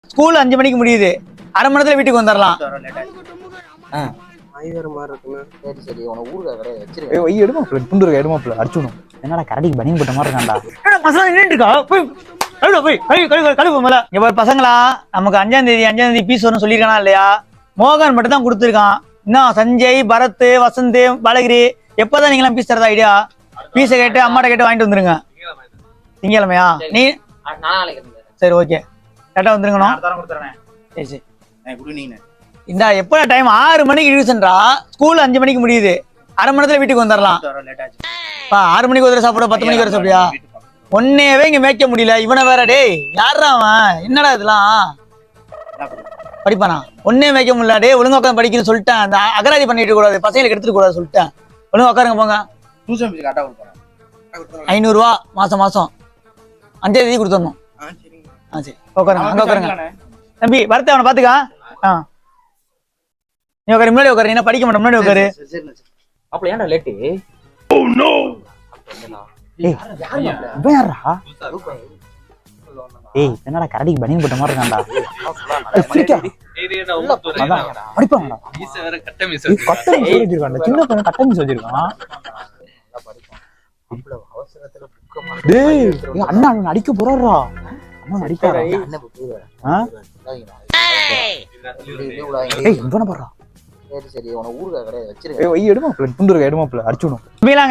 School 5 மணிக்கு முடியுது. அரை மணி நேரத்துல வீட்டுக்கு வந்துடலாம். என்னடா கரடிக்கு பனியன் போட்ட மாதிரி இருக்காண்டா. பசங்களா நமக்கு 5ஆம் தேதி பீஸ் வரணும் சொல்லியிருக்கானா இல்லையா? மோகன் மட்டும் தான் கொடுத்துருக்கான். இன்னும் சஞ்சய், பரத், வசந்த், பாலகிரி எப்பதான் நீங்களாம் பீஸ் தரதா ஐடியா? பீஸை கேட்டு அம்மாட்ட கேட்டு வாங்கிட்டு வந்துருங்க. திங்கக்கிழமையா? நீ சரி ஓகே கரெக்டா வந்துருங்கண்ணா. சரி சரி இந்த எப்ப டைம் 6 மணிக்கு டியூஷன்டா. ஸ்கூல் 5 மணிக்கு முடியுது. அரை மணி நேரத்துல வீட்டுக்கு வந்துடலாம். 6 மணிக்கு ஒரு சாப்பிட 10 மணிக்கு ஒரு சாப்பிடியா? ஒன்னேவே இங்க மேய்க்க முடியல. இவனை வேற டேய் யாரா அவன்? என்னடா இதெல்லாம் படிப்பானா? ஒன்னே மேய்க்க முடியல. டே ஒழுங்கா உட்காந்து படிக்கணும்னு சொல்லிட்டேன். அந்த அகராதி பண்ணிட்டு கூடாது, பசங்களுக்கு எடுத்துட்டு கூடாது சொல்லிட்டேன். ஒழுங்கா உட்காருங்க போங்க. 500 ரூபா மாசம் 5ஆம் தேதி கொடுத்துடணும். சரி உட்காருங்க, அங்க உட்காருங்க. தம்பி வரத்த அவனை பாத்துக்கா. நீ உட்காரு, முன்னாடி உட்காரு. என்ன படிக்க மாட்டேன், முன்னாடி உட்காரு. அப்படி ஏன்டா லேட்டு? என்னடா கரடிக்கு பனியன் போட்ட மாதிரி இருக்காண்டா. சின்ன பையன் கட்ட மீஸ் வச்சிருக்கான். அண்ணா அடிக்க போறாரா? அண்ணா அடிக்காரா?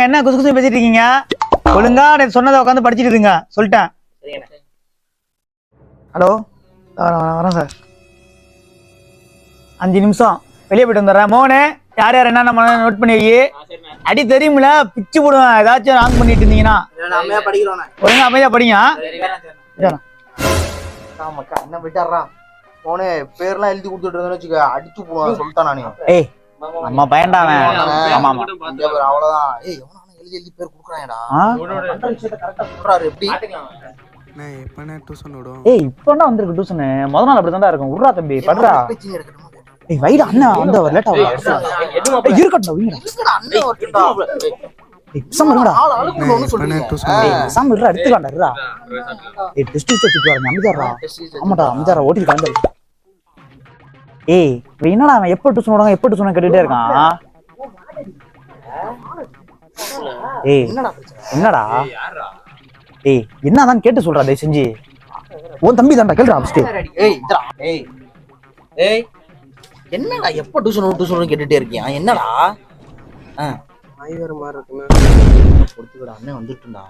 என்ன குசு குசு பேசிட்டு இருக்கீங்க? ஒழுங்கா சொன்னதை உட்காந்து படிச்சுட்டு இருங்க சொல்லிட்டேன். ஹலோ வரேன் சார். 5 நிமிஷம் வெளியே போயிட்டு வந்துடுறேன். மோனே யார் யார் என்னென்ன நோட் பண்ணி வை. அடி தெரியுமில பிச்சு போடுவேன் ஏதாச்சும் ராங் பண்ணிட்டு இருந்தீங்கன்னா. ஒழுங்கா அமைதியா படிங்க. பேர்லாம் எழுதி கொடுத்துட்டு வச்சுக்க அடிச்சு போடுவான் சொல்லிட்டான் நானு. நம்ம பயன்டாவன். ஆமா ஆமா அவ்வளவுதான். எழுதி எழுதி பேர் குடுக்குறாங்கடா. எப்படி இப்பனா வந்திருக்கு டியூஷன். முத நாள் அப்படிதான்டா இருக்கும். உர்ரா தம்பி படுறா. வைடா அண்ணா அந்த லேட்டா இருக்கட்டும். என்னடா அவன் எப்ப டியூஷன் விடுவாங்க எப்ப டியூஷன் கேட்டுட்டே இருக்கான். என்னடா என்னதான் கேட்டு சொல்றா தயவு செஞ்சு. உன் தம்பி தான்டா கேளுடா. என்னடா எப்ப டியூஷன் கேட்டுட்டே இருக்கியா? என்னடா அண்ணன் வந்துட்டுடா.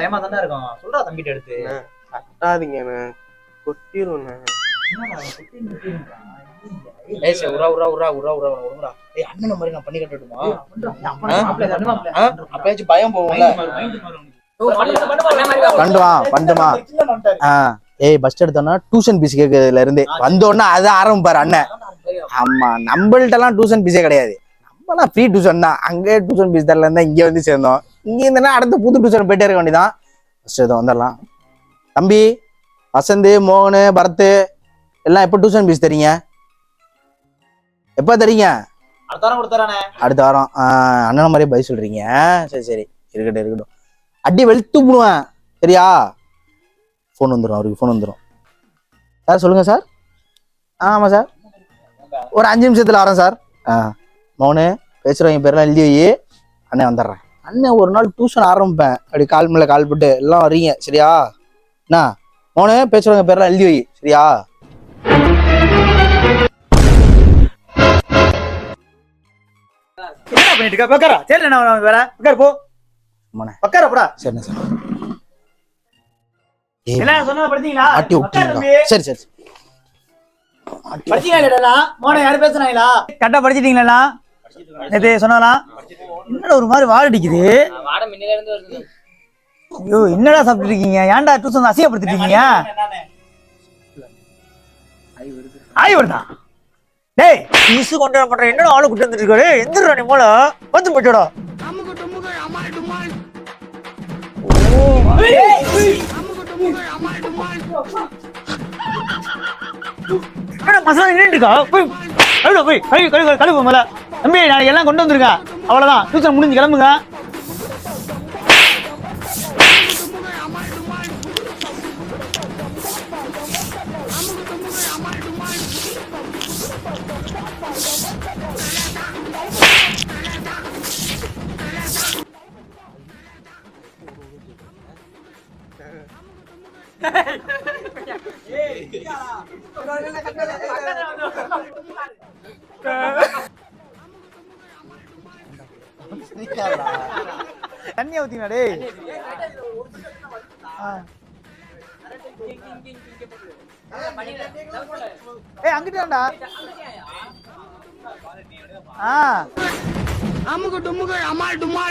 பயமா தானே இருக்கும். சொல்றா தம்பிட்ட எடுத்து கட்டாதீங்க கொட்டிரும். அண்ணன் மாதிரி நான் பண்ணி கட்டுமா? அப்பயாச்சும் பயம் போகும்ல. பண்ணுமா பஸ் எடுத்தோம்னா டியூஷன் பீஸ் கேட்கறதுல இருந்து வந்தோடனே அதை ஆரம்பிப்பாரு அண்ணன். ஆமா நம்மள்ட்ட எல்லாம் டியூஷன் பீஸே கிடையாது. நம்மளாம் ஃப்ரீ டியூஷன் தான். அங்கே டியூஷன் பீஸ் தரல இருந்தா இங்க வந்து சேர்ந்தோம். இங்க இருந்தேன்னா அடுத்த புது டியூஷன் போயிட்டே இருக்க வேண்டியதான். ஃபர்ஸ்ட் எடுத்து வந்துடலாம். தம்பி வசந்த், மோகன், பரத் எல்லாம் எப்போ டியூஷன் பீஸ் தரீங்க? எப்போ தரீங்க? அடுத்த வாரம். அண்ணன் மாதிரியே பதில் சொல்றீங்க. சரி சரி இருக்கட்டும். அடி வெளுத்து போடுவேன் சரியா? ஃபோன் வந்துடும், அவருக்கு ஃபோன் வந்துடும். சார் சொல்லுங்க சார். ஆமாம் சார் ஒரு 5 நிமிஷத்துல வரேன் சார். மோனு பேசுகிறவங்க பேரெல்லாம் எழுதி வை. அண்ணன் வந்துடுறேன். அண்ணன் ஒரு நாள் டியூஷன் ஆரம்பிப்பேன். அப்படி கால் மேலே கால் போட்டு எல்லாம் வரீங்க சரியா? அண்ணா மோனு பேசுகிறவங்க பேரெல்லாம் எழுதி வை சரியா? என்ன பண்ணிட்டு இருக்க? பக்கரா சரி நான் வேற பக்கர் போ. பக்கரா போடா. சரிண்ணா சார். என்ன சொன்னா படிச்சீங்களா? ஆட்டி விட்டீங்களா? சரி சரி படிச்சீங்களா? மோனே யாரு பேசுறாங்களா? கரெக்டா படிச்சிட்டீங்களா? நேத்து சொன்னாலா? என்னடா ஒரு மாதிரி வாட அடிக்குது. ஐயோ என்னடா சாப்பிட்டு இருக்கீங்க? ஏன்டா டியூஷன் அசிங்கப்படுத்திட்டு இருக்கீங்க? ஆய் வருதா? டேய் பீஸ் கொண்டு வர மாட்டேன். என்னடா ஆளு கூட்டி வந்துட்டு இருக்காரு? எந்திரா நீ மூளை வந்து போயிட்டோடா. மசாலா நின்றுக்கா போய் போய் கழுவு மேல. தம்பி நாளைக்கு எல்லாம் கொண்டு வந்துருங்க. அவ்வளவுதான் டியூஷன் முடிஞ்சு கிளம்புங்க. தண்ணியை ஊத்தினா டேய். ஏய் அங்கிட்டாண்டா. அமுக்கு டுமுக்கு அமால் டுமால்.